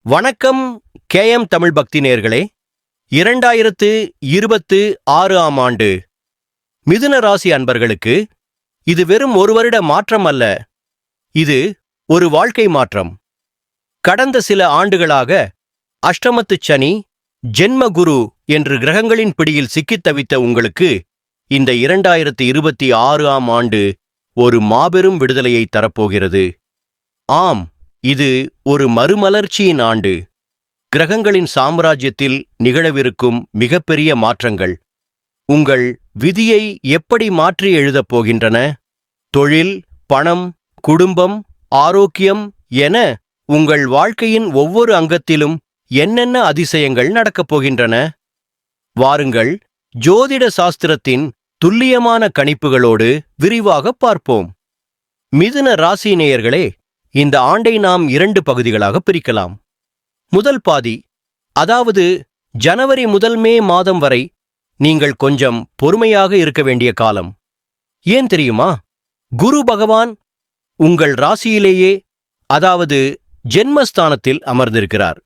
வணக்கம் கேஎம் தமிழ் பக்தி நேயர்களே. 2026 ஆண்டு மிதுன ராசி அன்பர்களுக்கு இது வெறும் ஒரு வருட மாற்றம் அல்ல, இது ஒரு வாழ்க்கை மாற்றம். கடந்த சில ஆண்டுகளாக அஷ்டமத்துச் சனி, ஜென்ம குரு என்று கிரகங்களின் பிடியில் சிக்கித் தவித்த உங்களுக்கு இந்த 2026 ஆண்டு ஒரு மாபெரும் விடுதலையை தரப்போகிறது. ஆம், இது ஒரு மறுமலர்ச்சியின் ஆண்டு. கிரகங்களின் சாம்ராஜ்யத்தில் நிகழவிருக்கும் மிகப்பெரிய மாற்றங்கள் உங்கள் விதியை எப்படி மாற்றி எழுதப் போகின்றன? தொழில், பணம், குடும்பம், ஆரோக்கியம் என உங்கள் வாழ்க்கையின் ஒவ்வொரு அங்கத்திலும் என்னென்ன அதிசயங்கள் நடக்கப் போகின்றன? வாருங்கள், ஜோதிட சாஸ்திரத்தின் துல்லியமான கணிப்புகளோடு விரிவாக பார்ப்போம். மிதுன ராசி நேயர்களே, இந்த ஆண்டை நாம் 2 பகுதிகளாக பிரிக்கலாம். முதல் பாதி, அதாவது ஜனவரி முதல் மே மாதம் வரை நீங்கள் கொஞ்சம் பொறுமையாக இருக்க வேண்டிய காலம். ஏன் தெரியுமா? குரு பகவான் உங்கள் ராசியிலேயே, அதாவது ஜென்மஸ்தானத்தில் அமர்ந்திருக்கிறார்.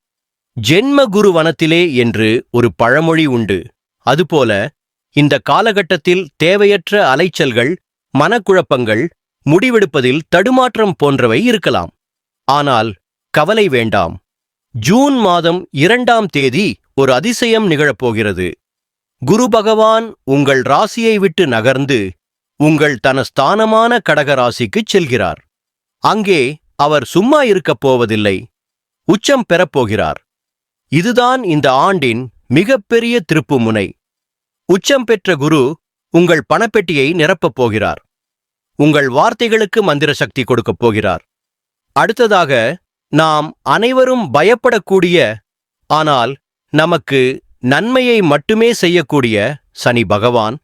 ஜென்ம குரு வனத்திலே என்று ஒரு பழமொழி உண்டு. அதுபோல இந்த காலகட்டத்தில் தேவையற்ற அலைச்சல்கள், மனக்குழப்பங்கள், முடிவெடுப்பதில் தடுமாற்றம் போன்றவை இருக்கலாம். ஆனால் கவலை வேண்டாம். ஜூன் மாதம் 2ஆம் தேதி ஒரு அதிசயம் நிகழப்போகிறது. குரு பகவான் உங்கள் ராசியை விட்டு நகர்ந்து உங்கள் தன ஸ்தானமான கடக ராசிக்குச் செல்கிறார். அங்கே அவர் சும்மா இருக்கப் போவதில்லை, உச்சம் பெறப்போகிறார். இதுதான் இந்த ஆண்டின் மிகப்பெரிய திருப்புமுனை. உச்சம் பெற்ற குரு உங்கள் பணப்பெட்டியை நிரப்பப் போகிறார். உங்கள் வார்த்தைகளுக்கு மந்திர சக்தி கொடுக்கப் போகிறார். அடுத்ததாக, நாம் அனைவரும் பயப்படக்கூடிய, ஆனால் நமக்கு நன்மையை மட்டுமே செய்யக்கூடிய சனி பகவான்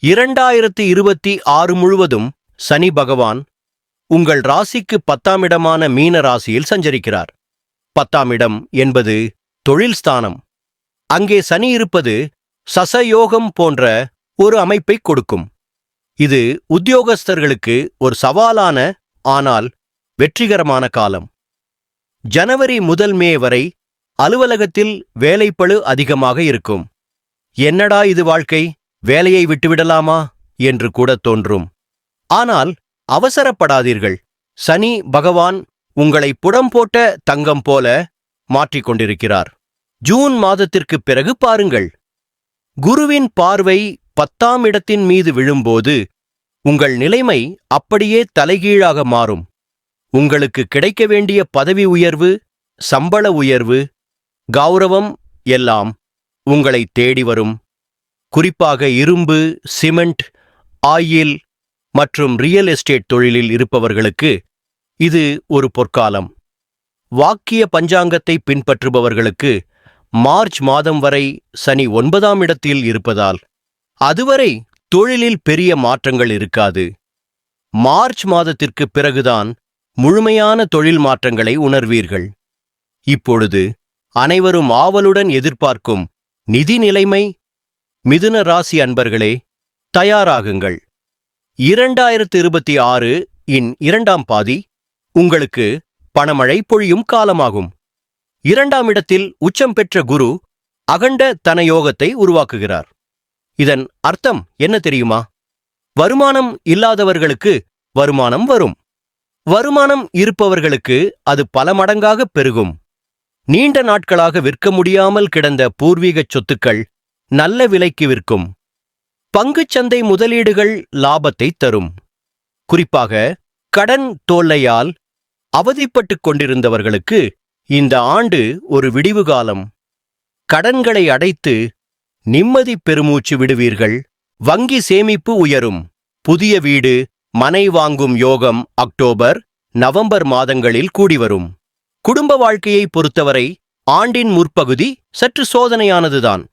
2026 முழுவதும் சனி பகவான் உங்கள் ராசிக்கு 10ஆம் இடமான மீன ராசியில் சஞ்சரிக்கிறார். 10ஆம் இடம் என்பது தொழில் ஸ்தானம். அங்கே சனி இருப்பது சசயோகம் போன்ற ஒரு அமைப்பைக் கொடுக்கும். இது உத்தியோகஸ்தர்களுக்கு ஒரு சவாலான ஆனால் வெற்றிகரமான காலம். ஜனவரி முதல் மே வரை அலுவலகத்தில் வேலைப்பளு அதிகமாக இருக்கும். என்னடா இது வாழ்க்கை, வேலையை விட்டுவிடலாமா என்று கூட தோன்றும். ஆனால் அவசரப்படாதீர்கள். சனி பகவான் உங்களை புடம் போட்ட தங்கம் போல மாற்றிக்கொண்டிருக்கிறார். ஜூன் மாதத்திற்குப் பிறகு பாருங்கள், குருவின் பார்வை 10ஆம் இடத்தின் மீது விழும்போது உங்கள் நிலைமை அப்படியே தலைகீழாக மாறும். உங்களுக்கு கிடைக்க வேண்டிய பதவி உயர்வு, சம்பள உயர்வு, கௌரவம் எல்லாம் உங்களை தேடி வரும். குறிப்பாக இரும்பு, சிமெண்ட், ஆயில் மற்றும் ரியல் எஸ்டேட் தொழிலில் இருப்பவர்களுக்கு இது ஒரு பொற்காலம். வாக்கிய பஞ்சாங்கத்தை பின்பற்றுபவர்களுக்கு மார்ச் மாதம் வரை சனி 9ஆம் இடத்தில் இருப்பதால் அதுவரை தொழிலில் பெரிய மாற்றங்கள் இருக்காது. மார்ச் மாதத்திற்கு பிறகுதான் முழுமையான தொழில் மாற்றங்களை உணர்வீர்கள். இப்பொழுது அனைவரும் ஆவலுடன் எதிர்பார்க்கும் நிதி நிலைமை. மிதுன ராசி அன்பர்களே, தயாராகுங்கள். 2026 இன் 2ஆம் பாதி உங்களுக்கு பணமழை பொழியும் காலமாகும். 2ஆம் இடத்தில் உச்சம் பெற்ற குரு அகண்ட தனயோகத்தை உருவாக்குகிறார். இதன் அர்த்தம் என்ன தெரியுமா? வருமானம் இல்லாதவர்களுக்கு வருமானம் வரும். வருமானம் இருப்பவர்களுக்கு அது பல மடங்காக பெருகும். நீண்ட நாட்களாக விற்க முடியாமல் கிடந்த பூர்வீகச் சொத்துக்கள் நல்ல விலைக்கு விற்கும். பங்குச்சந்தை முதலீடுகள் லாபத்தை தரும். குறிப்பாக கடன் தொல்லையால் அவதிப்பட்டுக் கொண்டிருந்தவர்களுக்கு இந்த ஆண்டு ஒரு விடிவு காலம். கடன்களை அடைத்து நிம்மதி பெருமூச்சு விடுவீர்கள். வங்கி சேமிப்பு உயரும். புதிய வீடு, மனை வாங்கும் யோகம் அக்டோபர், நவம்பர் மாதங்களில் கூடிவரும். குடும்ப வாழ்க்கையை பொறுத்தவரை ஆண்டின் முற்பகுதி சற்று சோதனையானதுதான்.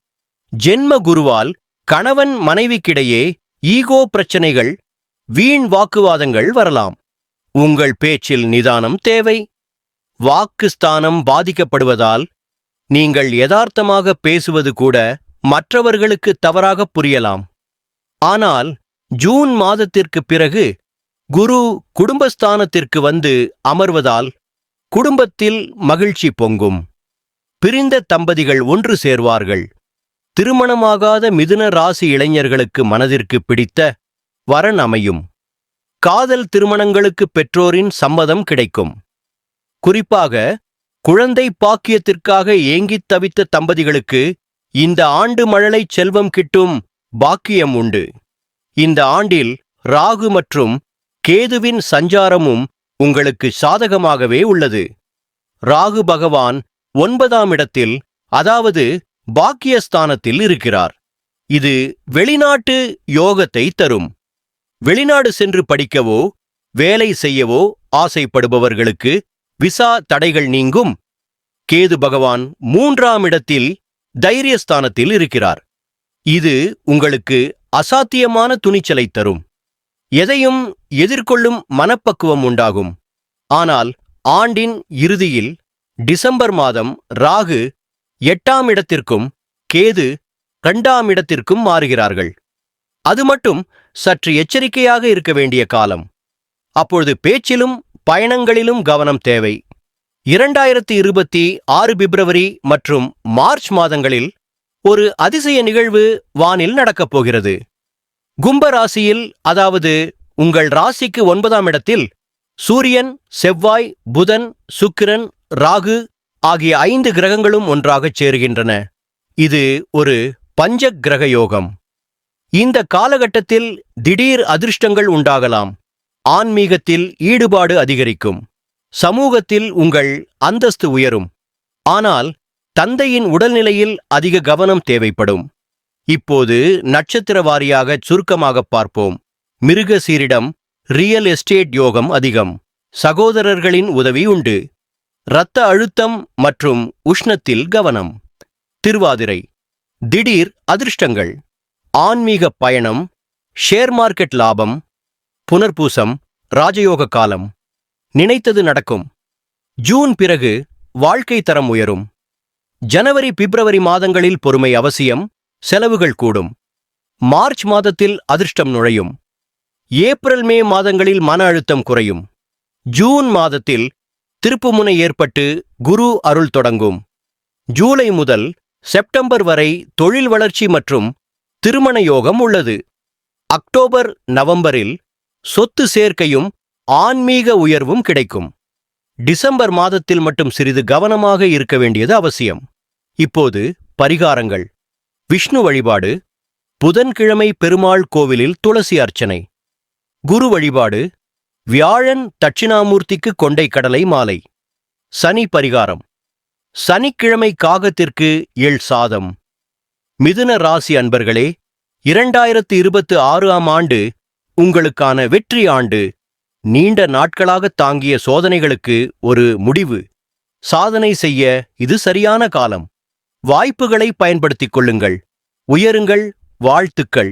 ஜென்ம குருவால் கணவன் மனைவிக்கிடையே ஈகோ பிரச்சனைகள், வீண் வாக்குவாதங்கள் வரலாம். உங்கள் பேச்சில் நிதானம் தேவை. வாக்கு ஸ்தானம் பாதிக்கப்படுவதால் நீங்கள் யதார்த்தமாக பேசுவது கூட மற்றவர்களுக்கு தவறாக புரியலாம். ஆனால் ஜூன் மாதத்திற்கு பிறகு குரு குடும்பஸ்தானத்திற்கு வந்து அமர்வதால் குடும்பத்தில் மகிழ்ச்சி பொங்கும். பிரிந்த தம்பதிகள் ஒன்று சேர்வார்கள். திருமணமாகாத மிதுன ராசி இளைஞர்களுக்கு மனதிற்கு பிடித்த வரன் அமையும். காதல் திருமணங்களுக்கு பெற்றோரின் சம்மதம் கிடைக்கும். குறிப்பாக குழந்தை பாக்கியத்திற்காக ஏங்கித் தவித்த தம்பதிகளுக்கு இந்த ஆண்டு மழலை செல்வம் கிட்டும் பாக்கியம் உண்டு. இந்த ஆண்டில் ராகு மற்றும் கேதுவின் சஞ்சாரமும் உங்களுக்கு சாதகமாகவே உள்ளது. ராகு பகவான் 9ஆம் இடத்தில், அதாவது பாக்கியஸ்தானத்தில் இருக்கிறார். இது வெளிநாட்டு யோகத்தை தரும். வெளிநாடு சென்று படிக்கவோ வேலை செய்யவோ ஆசைப்படுபவர்களுக்கு விசா தடைகள் நீங்கும். கேது பகவான் 3ஆம் இடத்தில் தைரியஸ்தானத்தில் இருக்கிறார். இது உங்களுக்கு அசாத்தியமான துணிச்சலை தரும். எதையும் எதிர்கொள்ளும் மனப்பக்குவம் உண்டாகும். ஆனால் ஆண்டின் இறுதியில் டிசம்பர் மாதம் ராகு 8ஆம் இடத்திற்கும் கேது 2ஆம் இடத்திற்கும் மாறுகிறார்கள். அது மட்டும் சற்று எச்சரிக்கையாக இருக்க வேண்டிய காலம். அப்பொழுது பேச்சிலும் பயணங்களிலும் கவனம் தேவை. 2026 பிப்ரவரி மற்றும் மார்ச் மாதங்களில் ஒரு அதிசய நிகழ்வு வானில் நடக்கப் போகிறது. கும்ப ராசியில், அதாவது உங்கள் ராசிக்கு 9ஆம் இடத்தில் சூரியன், செவ்வாய், புதன், சுக்கிரன், ராகு ஆகிய 5 கிரகங்களும் ஒன்றாகச் சேருகின்றன. இது ஒரு பஞ்ச கிரக யோகம். இந்த காலகட்டத்தில் திடீர் அதிர்ஷ்டங்கள் உண்டாகலாம். ஆன்மீகத்தில் ஈடுபாடு அதிகரிக்கும். சமூகத்தில் உங்கள் அந்தஸ்து உயரும். ஆனால் தந்தையின் உடல்நிலையில் அதிக கவனம் தேவைப்படும். இப்போது நட்சத்திர வாரியாக சுருக்கமாக பார்ப்போம். மிருகசீரிடம் ரியல் எஸ்டேட் யோகம் அதிகம். சகோதரர்களின் உதவி உண்டு. இரத்த அழுத்தம் மற்றும் உஷ்ணத்தில் கவனம். திருவாதிரை திடீர் அதிர்ஷ்டங்கள். ஆன்மீக பயணம், ஷேர் மார்க்கெட் லாபம். புனர்பூசம் ராஜயோக காலம். நினைத்தது நடக்கும். ஜூன் பிறகு வாழ்க்கை தரம் உயரும். ஜனவரி பிப்ரவரி மாதங்களில் பொறுமை அவசியம். செலவுகள் கூடும். மார்ச் மாதத்தில் அதிர்ஷ்டம் நுழையும். ஏப்ரல் மே மாதங்களில் மன அழுத்தம் குறையும். ஜூன் மாதத்தில் திருப்புமுனை ஏற்பட்டு குரு அருள் தொடங்கும். ஜூலை முதல் செப்டம்பர் வரை தொழில் வளர்ச்சி மற்றும் திருமண யோகம் உள்ளது. அக்டோபர் நவம்பரில் சொத்து சேர்க்கையும் ஆன்மீக உயர்வும் கிடைக்கும். டிசம்பர் மாதத்தில் மட்டும் சிறிது கவனமாக இருக்க வேண்டியது அவசியம். இப்போது பரிகாரங்கள். விஷ்ணு வழிபாடு. புதன்கிழமை பெருமாள் கோவிலில் துளசி அர்ச்சனை. குரு வழிபாடு. வியாழன் தட்சிணாமூர்த்திக்கு கொண்டை கடலை மாலை. சனி பரிகாரம். சனிக்கிழமை காகத்திற்கு எள் சாதம். மிதுன ராசி அன்பர்களே, 2026ஆம் ஆண்டு உங்களுக்கான வெற்றி ஆண்டு. நீண்ட நாட்களாக தாங்கிய சோதனைகளுக்கு ஒரு முடிவு. சாதனை செய்ய இது சரியான காலம். வாய்ப்புகளை பயன்படுத்திக் கொள்ளுங்கள். உயருங்கள். வாழ்த்துக்கள்.